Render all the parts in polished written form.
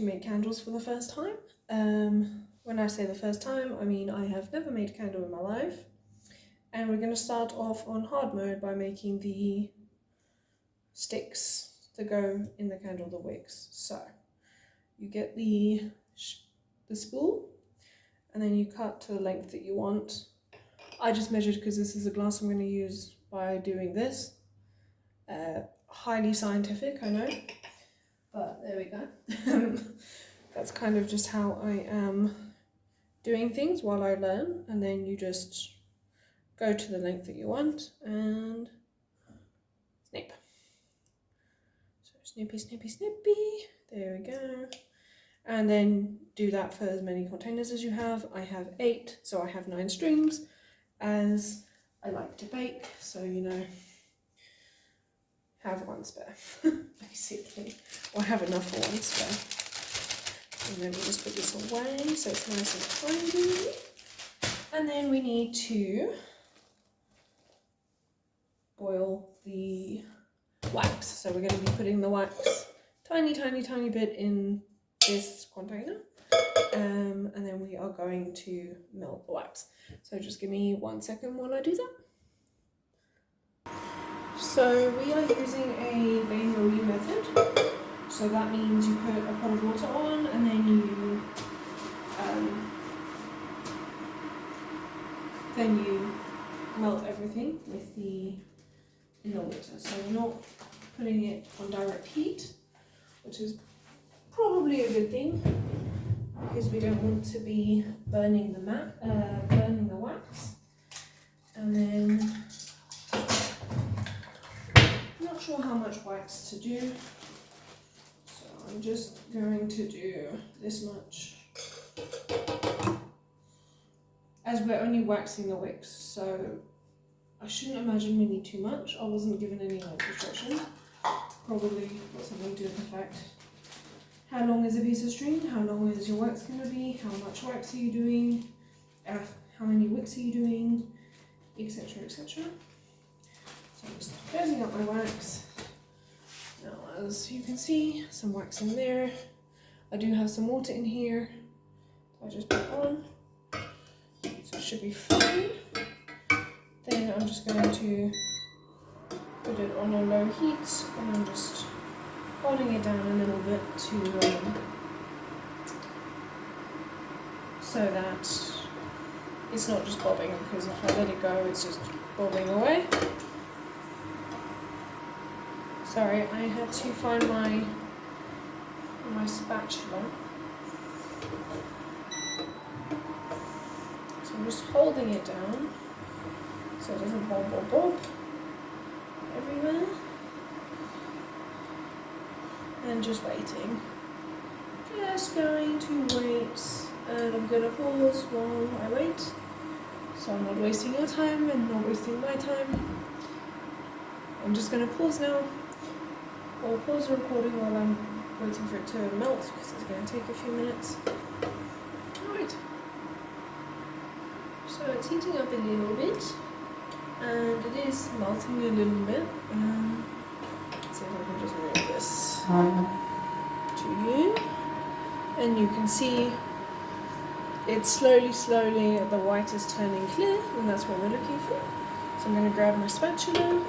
to make candles for the first time. When I say the first time, I mean I have never made a candle in my life. And we're going to start off on hard mode by making the sticks to go in the candle, the wicks. So you get the spool, and then you cut to the length that you want. I just measured because this is the glass I'm going to use by doing this. Highly scientific, I know, but there we go. That's kind of just how I am doing things while I learn, and then you just go to the length that you want and snip. So snippy, snippy, snippy, there we go. And then do that for as many containers as you have. I have 8, so I have 9 strings, as I like to bake, so you know, have one spare, basically, or have enough for one spare. And then we'll just put this away so it's nice and tidy. And then we need to boil the wax. So we're going to be putting the wax tiny, tiny, tiny bit in this container. And then we are going to melt the wax. So just give me 1 second while I do that. So we are using a bain-marie method. So that means you put a pot of water on and then you melt everything with in the water. So we're not putting it on direct heat, which is probably a good thing because we don't want to be burning the wax. And then I'm not sure how much wax to do, so I'm just going to do this much, as we're only waxing the wicks, so I shouldn't imagine we need too much. I wasn't given any instructions. Probably got something to do with the fact how long is a piece of string, how long is your wax going to be, how much wax are you doing, how many wicks are you doing, etc, etc. So I'm just closing up my wax. Now, as you can see, some wax in there. I do have some water in here. So I just put it on. So it should be fine. Then I'm just going to put it on a low heat, and I'm just holding it down a little bit so that it's not just bobbing, because if I let it go, it's just bobbing away. Sorry, I had to find my spatula. So I'm just holding it down so it doesn't bob, bob, bob everywhere. And just waiting. Just going to wait, and I'm going to pause while I wait, so I'm not wasting your time and not wasting my time. I'm just going to pause now, or pause the recording while I'm waiting for it to melt, because it's going to take a few minutes. Alright, so it's heating up a little bit, and it is melting a little bit. Let's see if I can just move this to you, and you can see it's slowly, the white is turning clear, and that's what we're looking for. So I'm going to grab my spatula,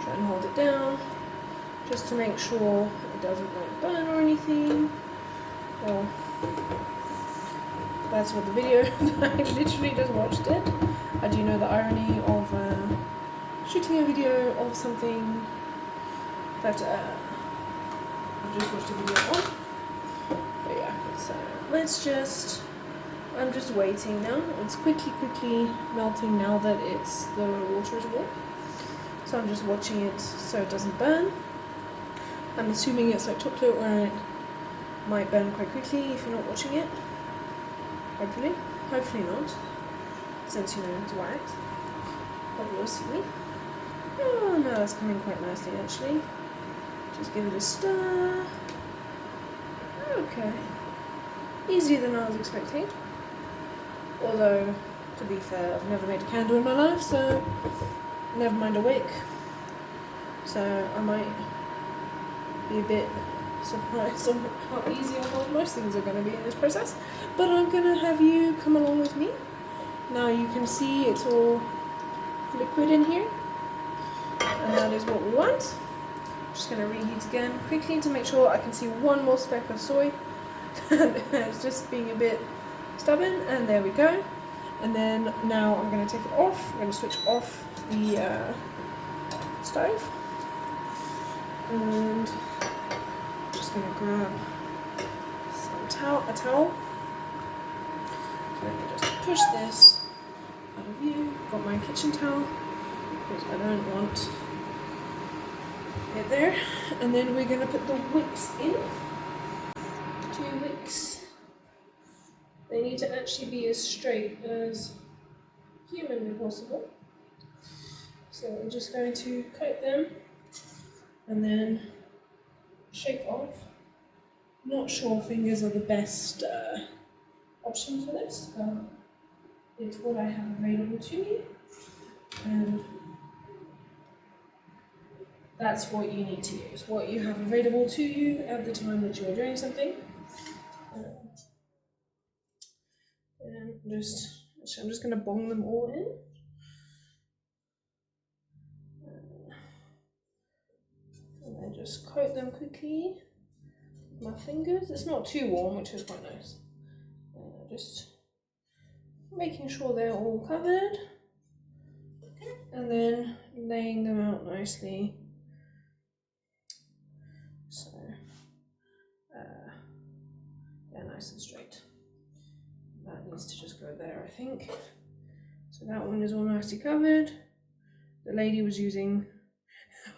try and hold it down, just to make sure it doesn't like burn or anything. Well, that's what the video, I literally just watched it. I do know the irony of shooting a video of something that I've just watched a video on. But yeah, so I'm just waiting now. It's quickly melting now that the water is warm. So I'm just watching it so it doesn't burn. I'm assuming it's like chocolate where it might burn quite quickly if you're not watching it. Hopefully not, since you know it's wax. But we'll see. Oh no, that's coming quite nicely actually. Just give it a stir. Okay. Easier than I was expecting. Although, to be fair, I've never made a candle in my life, so never mind a wick. So I might be a bit surprised on how easy I thought most things are going to be in this process. But I'm going to have you come along with me. Now you can see it's all liquid in here, and that is what we want. I'm just going to reheat again quickly to make sure I can see one more speck of soy. It's just being a bit stubborn, and there we go. And then now I'm going to take it off. I'm going to switch off the stove, and I'm just going to grab a towel. Let me just push this out of view. Got my kitchen towel because I don't want it there. And then we're going to put the wicks in. 2 wicks. They need to actually be as straight as humanly possible. So I'm just going to coat them and then shake off. Not sure fingers are the best option for this, but it's what I have available to me, and that's what you need to use, what you have available to you at the time that you are doing something. And I'm just going to bong them all in. And then just coat them quickly with my fingers. It's not too warm, which is quite nice. Just making sure they're all covered. And then laying them out nicely. So, they're nice and straight. That needs to just go there, I think. So that one is all nicely covered. The lady was using,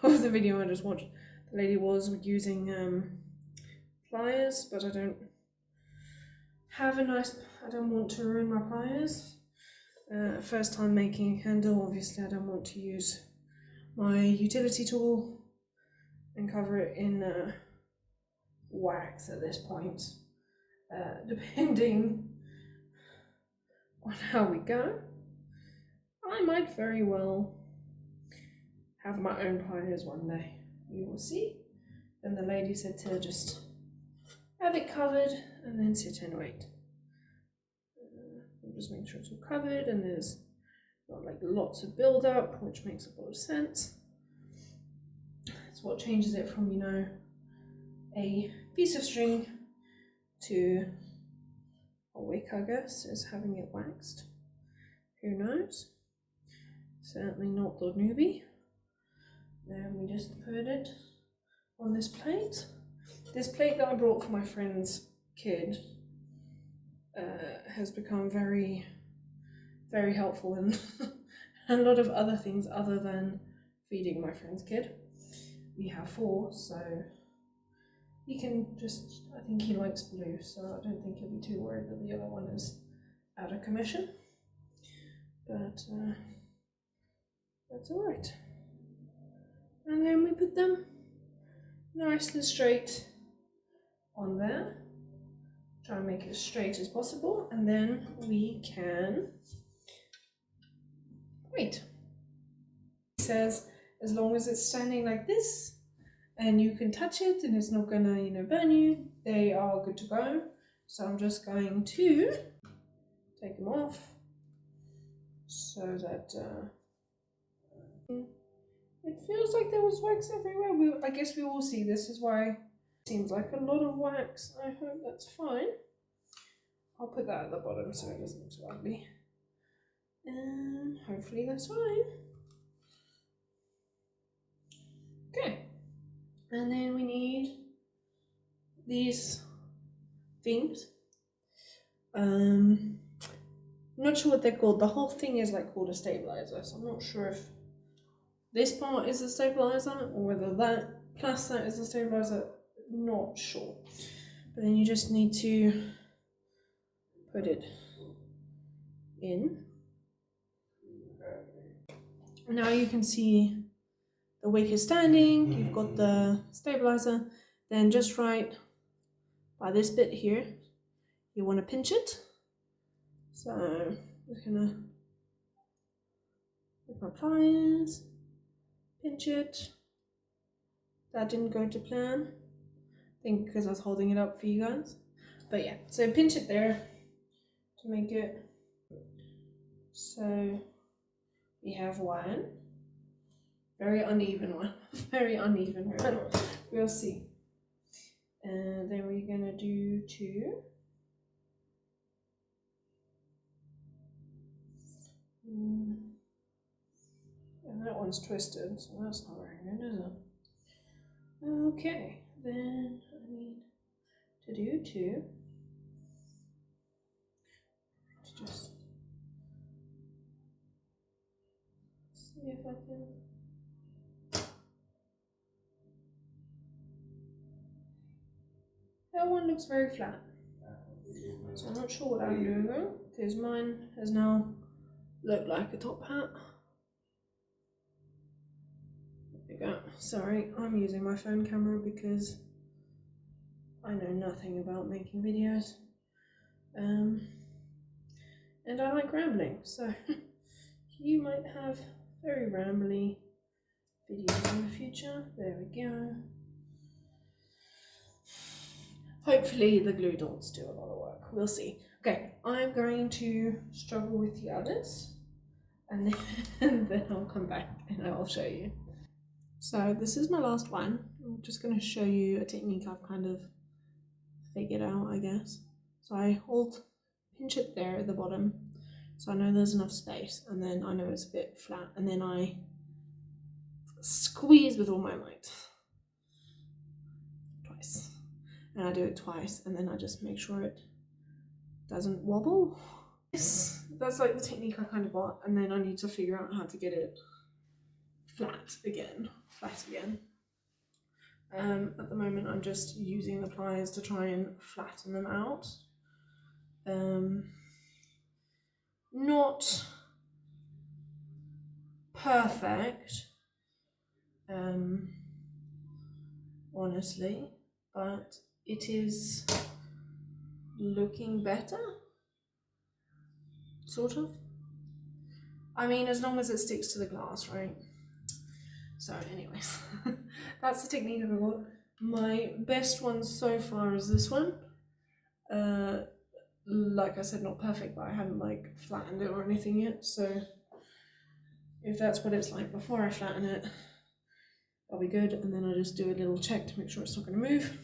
of the video I just watched, the lady was using pliers, but I don't want to ruin my pliers. First time making a candle, obviously I don't want to use my utility tool and cover it in wax at this point. Depending on how we go, I might very well have my own pliers one day. We will see. Then the lady said to just have it covered and then sit and wait. Just make sure it's all covered and there's not like lots of build up, which makes a lot of sense. It's what changes it from, you know, a piece of string to a wick, I guess, is having it waxed. Who knows? Certainly not the newbie. Then we just put it on this plate. This plate that I brought for my friend's kid has become very, very helpful in a lot of other things other than feeding my friend's kid. We have 4, so he can just, I think he likes blue, so I don't think he'll be too worried that the other one is out of commission. But that's alright. And then we put them nice and straight on there. Try and make it as straight as possible, and then we can wait. It says as long as it's standing like this and you can touch it and it's not gonna, you know, burn you, they are good to go. So I'm just going to take them off so that it feels like there was wax everywhere. I guess we will see. This is why it seems like a lot of wax. I hope that's fine. I'll put that at the bottom so it doesn't look so ugly. And hopefully that's fine. Okay. And then we need these things. I'm not sure what they're called. The whole thing is like called a stabilizer, so I'm not sure if this part is a stabilizer or whether that plus that is a stabilizer. Not sure. But then you just need to put it in. Now you can see the wick is standing, you've got the stabilizer, then just right by this bit here, you want to pinch it. So I'm just gonna with my pliers, pinch it. That didn't go to plan. I think because I was holding it up for you guys. But yeah, so pinch it there to make it. So we have one. Very uneven one. Very uneven one. We'll see. And then we're gonna do 2. And that one's twisted, so that's not very good, is it? Okay, then I need to do 2. To just see if I can. That one looks very flat. So I'm not sure what I'm doing though, because mine has now looked like a top hat. There we go. Sorry, I'm using my phone camera because I know nothing about making videos. And I like rambling, so you might have very rambly videos in the future. There we go. Hopefully the glue dots do a lot of work. We'll see. Okay, I'm going to struggle with the others and then I'll come back and I'll show you. So this is my last one. I'm just going to show you a technique I've kind of figured out, I guess. So I pinch it there at the bottom, so I know there's enough space, and then I know it's a bit flat, and then I squeeze with all my might. Twice. And I do it twice, and then I just make sure it doesn't wobble. That's like the technique I kind of got, and then I need to figure out how to get it flat again. At the moment I'm just using the pliers to try and flatten them out. Not perfect, honestly, but it is looking better, sort of. I mean, as long as it sticks to the glass, right? So anyways, that's the technique I've got. My best one so far is this one. Like I said, not perfect, but I haven't like flattened it or anything yet, so if that's what it's like before I flatten it, that'll be good. And then I just do a little check to make sure it's not going to move.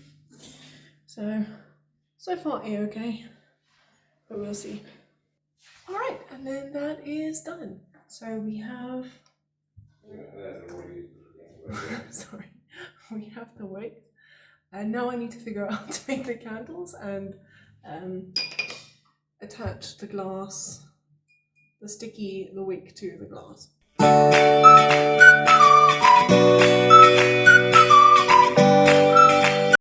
So far okay, but we'll see. All right, and then that is done. So we have sorry, we have the wick, and now I need to figure out how to make the candles and attach the glass, the wick to the glass.